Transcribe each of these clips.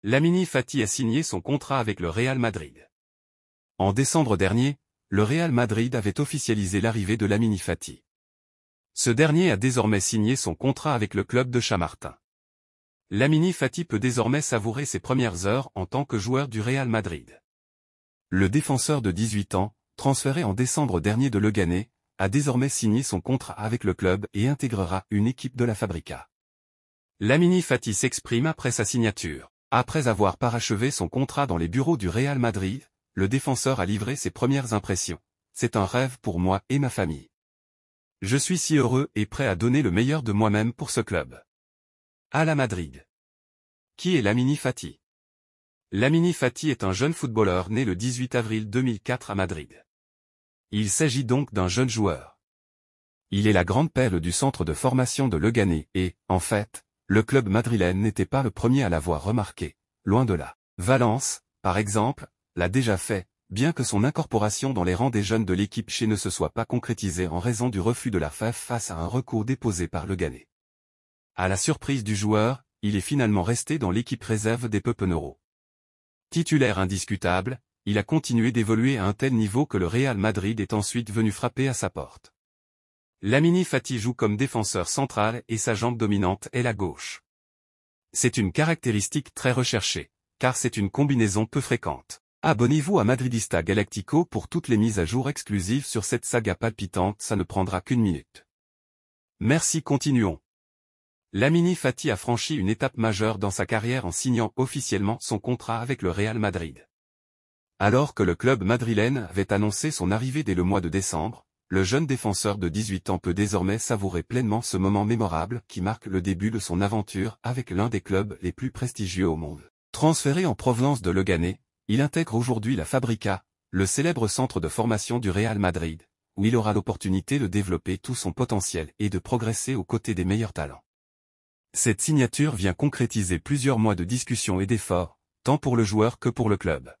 Lamine Fati a signé son contrat avec le Real Madrid. En décembre dernier, le Real Madrid avait officialisé l'arrivée de Lamine Fati. Ce dernier a désormais signé son contrat avec le club de Chamartin. Lamine Fati peut désormais savourer ses premières heures en tant que joueur du Real Madrid. Le défenseur de 18 ans, transféré en décembre dernier de Leganés, a désormais signé son contrat avec le club et intégrera une équipe de la Fabrica. Lamine Fati s'exprime après sa signature. Après avoir parachevé son contrat dans les bureaux du Real Madrid, le défenseur a livré ses premières impressions. C'est un rêve pour moi et ma famille. Je suis si heureux et prêt à donner le meilleur de moi-même pour ce club. À la Madrid. Qui est Lamine Fati? Lamine Fati est un jeune footballeur né le 18 avril 2004 à Madrid. Il s'agit donc d'un jeune joueur. Il est la grande perle du centre de formation de Leganés et, en fait, le club madrilène n'était pas le premier à l'avoir remarqué, loin de là. Valence, par exemple, l'a déjà fait, bien que son incorporation dans les rangs des jeunes de l'équipe ne se soit pas concrétisée en raison du refus de la FEF face à un recours déposé par Leganés. À la surprise du joueur, il est finalement resté dans l'équipe réserve des Peupeneros. Titulaire indiscutable, il a continué d'évoluer à un tel niveau que le Real Madrid est ensuite venu frapper à sa porte. Lamine Fati joue comme défenseur central et sa jambe dominante est la gauche. C'est une caractéristique très recherchée, car c'est une combinaison peu fréquente. Abonnez-vous à Madridista Galactico pour toutes les mises à jour exclusives sur cette saga palpitante, ça ne prendra qu'une minute. Merci, continuons. Lamine Fati a franchi une étape majeure dans sa carrière en signant officiellement son contrat avec le Real Madrid. Alors que le club madrilène avait annoncé son arrivée dès le mois de décembre, le jeune défenseur de 18 ans peut désormais savourer pleinement ce moment mémorable qui marque le début de son aventure avec l'un des clubs les plus prestigieux au monde. Transféré en provenance de Leganés, il intègre aujourd'hui la Fabrica, le célèbre centre de formation du Real Madrid, où il aura l'opportunité de développer tout son potentiel et de progresser aux côtés des meilleurs talents. Cette signature vient concrétiser plusieurs mois de discussions et d'efforts, tant pour le joueur que pour le club.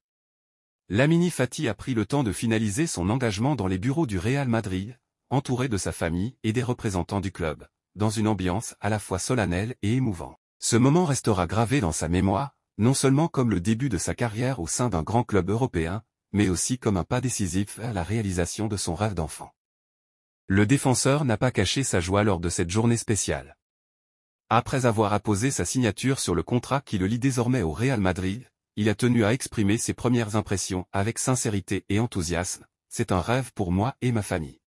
Lamine Fati a pris le temps de finaliser son engagement dans les bureaux du Real Madrid, entouré de sa famille et des représentants du club, dans une ambiance à la fois solennelle et émouvante. Ce moment restera gravé dans sa mémoire, non seulement comme le début de sa carrière au sein d'un grand club européen, mais aussi comme un pas décisif vers la réalisation de son rêve d'enfant. Le défenseur n'a pas caché sa joie lors de cette journée spéciale. Après avoir apposé sa signature sur le contrat qui le lie désormais au Real Madrid, il a tenu à exprimer ses premières impressions avec sincérité et enthousiasme. C'est un rêve pour moi et ma famille.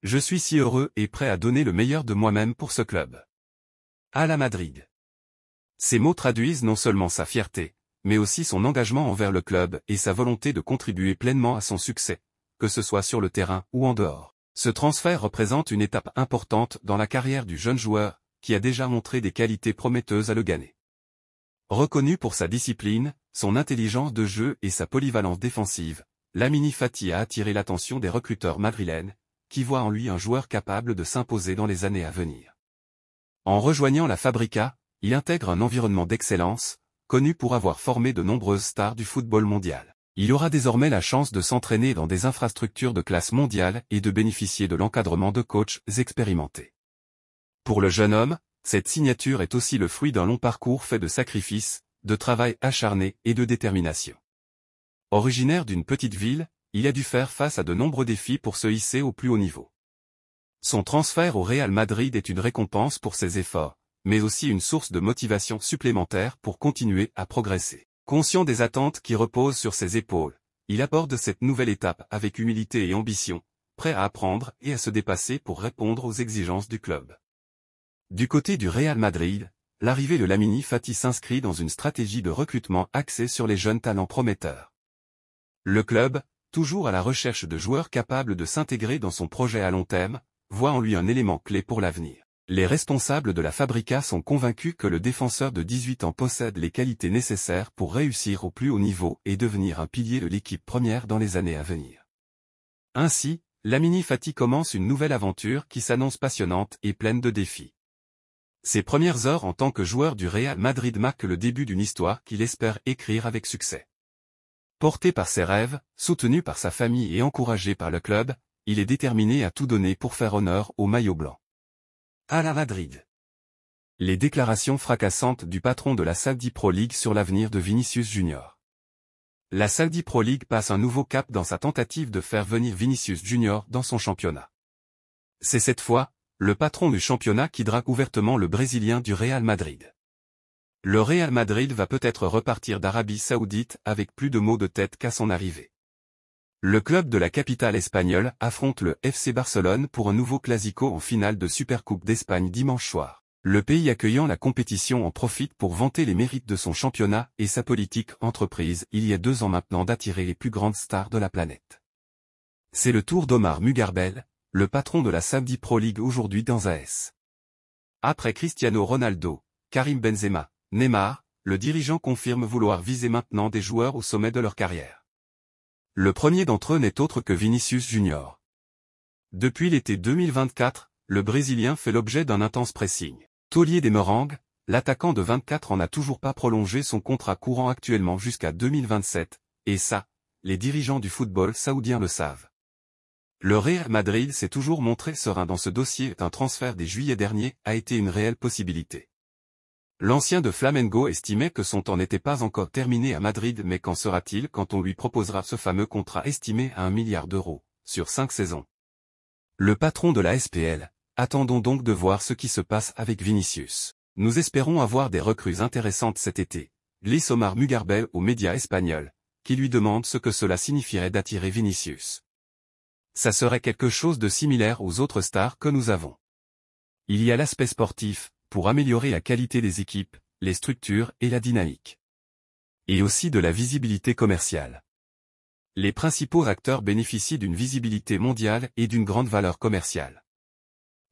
Je suis si heureux et prêt à donner le meilleur de moi-même pour ce club. À la Madrid. Ces mots traduisent non seulement sa fierté, mais aussi son engagement envers le club et sa volonté de contribuer pleinement à son succès, que ce soit sur le terrain ou en dehors. Ce transfert représente une étape importante dans la carrière du jeune joueur, qui a déjà montré des qualités prometteuses à Leganés. Reconnu pour sa discipline, son intelligence de jeu et sa polyvalence défensive, Lamine Fati a attiré l'attention des recruteurs madrilènes, qui voient en lui un joueur capable de s'imposer dans les années à venir. En rejoignant la Fabrica, il intègre un environnement d'excellence, connu pour avoir formé de nombreuses stars du football mondial. Il aura désormais la chance de s'entraîner dans des infrastructures de classe mondiale et de bénéficier de l'encadrement de coachs expérimentés. Pour le jeune homme, cette signature est aussi le fruit d'un long parcours fait de sacrifices, de travail acharné et de détermination. Originaire d'une petite ville, il a dû faire face à de nombreux défis pour se hisser au plus haut niveau. Son transfert au Real Madrid est une récompense pour ses efforts, mais aussi une source de motivation supplémentaire pour continuer à progresser. Conscient des attentes qui reposent sur ses épaules, il aborde cette nouvelle étape avec humilité et ambition, prêt à apprendre et à se dépasser pour répondre aux exigences du club. Du côté du Real Madrid, l'arrivée de Lamine Fati s'inscrit dans une stratégie de recrutement axée sur les jeunes talents prometteurs. Le club, toujours à la recherche de joueurs capables de s'intégrer dans son projet à long terme, voit en lui un élément clé pour l'avenir. Les responsables de la Fabrica sont convaincus que le défenseur de 18 ans possède les qualités nécessaires pour réussir au plus haut niveau et devenir un pilier de l'équipe première dans les années à venir. Ainsi, Lamine Fati commence une nouvelle aventure qui s'annonce passionnante et pleine de défis. Ses premières heures en tant que joueur du Real Madrid marquent le début d'une histoire qu'il espère écrire avec succès. Porté par ses rêves, soutenu par sa famille et encouragé par le club, il est déterminé à tout donner pour faire honneur au maillot blanc. À la Madrid. Les déclarations fracassantes du patron de la Saudi Pro League sur l'avenir de Vinicius Junior. La Saudi Pro League passe un nouveau cap dans sa tentative de faire venir Vinicius Junior dans son championnat. C'est cette fois, le patron du championnat qui drague ouvertement le Brésilien du Real Madrid. Le Real Madrid va peut-être repartir d'Arabie Saoudite avec plus de maux de tête qu'à son arrivée. Le club de la capitale espagnole affronte le FC Barcelone pour un nouveau classico en finale de Supercoupe d'Espagne dimanche soir. Le pays accueillant la compétition en profite pour vanter les mérites de son championnat et sa politique entreprise il y a 2 ans maintenant d'attirer les plus grandes stars de la planète. C'est le tour d'Omar Mugarbel, le patron de la Saudi Pro League aujourd'hui dans AS. Après Cristiano Ronaldo, Karim Benzema, Neymar, le dirigeant confirme vouloir viser maintenant des joueurs au sommet de leur carrière. Le premier d'entre eux n'est autre que Vinicius Junior. Depuis l'été 2024, le Brésilien fait l'objet d'un intense pressing. Taulier des Merengues, l'attaquant de 24 ans n'a toujours pas prolongé son contrat courant actuellement jusqu'à 2027, et ça, les dirigeants du football saoudien le savent. Le Real Madrid s'est toujours montré serein dans ce dossier. Un transfert dès juillet dernier a été une réelle possibilité. L'ancien de Flamengo estimait que son temps n'était pas encore terminé à Madrid, mais qu'en sera-t-il quand on lui proposera ce fameux contrat estimé à 1 milliard d'euros, sur 5 saisons? Le patron de la SPL, attendons donc de voir ce qui se passe avec Vinicius. Nous espérons avoir des recrues intéressantes cet été, glisse Omar Mugarbel aux médias espagnols, qui lui demandent ce que cela signifierait d'attirer Vinicius. Ça serait quelque chose de similaire aux autres stars que nous avons. Il y a l'aspect sportif, pour améliorer la qualité des équipes, les structures et la dynamique. Et aussi de la visibilité commerciale. Les principaux acteurs bénéficient d'une visibilité mondiale et d'une grande valeur commerciale.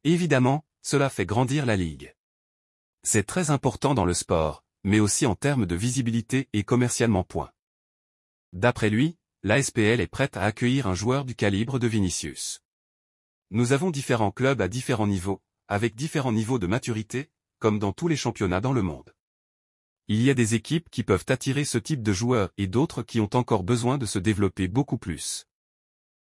Évidemment, cela fait grandir la ligue. C'est très important dans le sport, mais aussi en termes de visibilité et commercialement point. D'après lui, la SPL est prête à accueillir un joueur du calibre de Vinicius. Nous avons différents clubs à différents niveaux, avec différents niveaux de maturité, comme dans tous les championnats dans le monde. Il y a des équipes qui peuvent attirer ce type de joueurs et d'autres qui ont encore besoin de se développer beaucoup plus.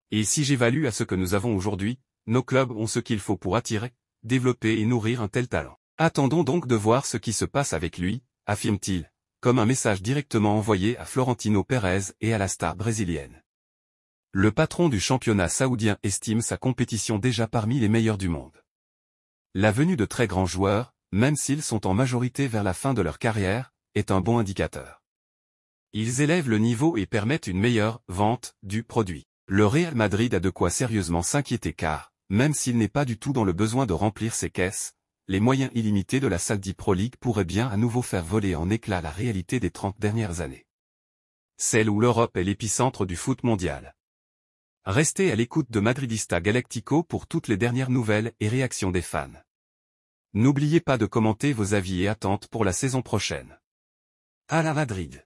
Et si j'évalue à ce que nous avons aujourd'hui, nos clubs ont ce qu'il faut pour attirer, développer et nourrir un tel talent. Attendons donc de voir ce qui se passe avec lui, affirme-t-il, comme un message directement envoyé à Florentino Pérez et à la star brésilienne. Le patron du championnat saoudien estime sa compétition déjà parmi les meilleures du monde. La venue de très grands joueurs, même s'ils sont en majorité vers la fin de leur carrière, est un bon indicateur. Ils élèvent le niveau et permettent une meilleure vente du produit. Le Real Madrid a de quoi sérieusement s'inquiéter car, même s'il n'est pas du tout dans le besoin de remplir ses caisses, les moyens illimités de la Saudi Pro League pourraient bien à nouveau faire voler en éclats la réalité des 30 dernières années. Celle où l'Europe est l'épicentre du foot mondial. Restez à l'écoute de Madridista Galactico pour toutes les dernières nouvelles et réactions des fans. N'oubliez pas de commenter vos avis et attentes pour la saison prochaine. À la Madrid!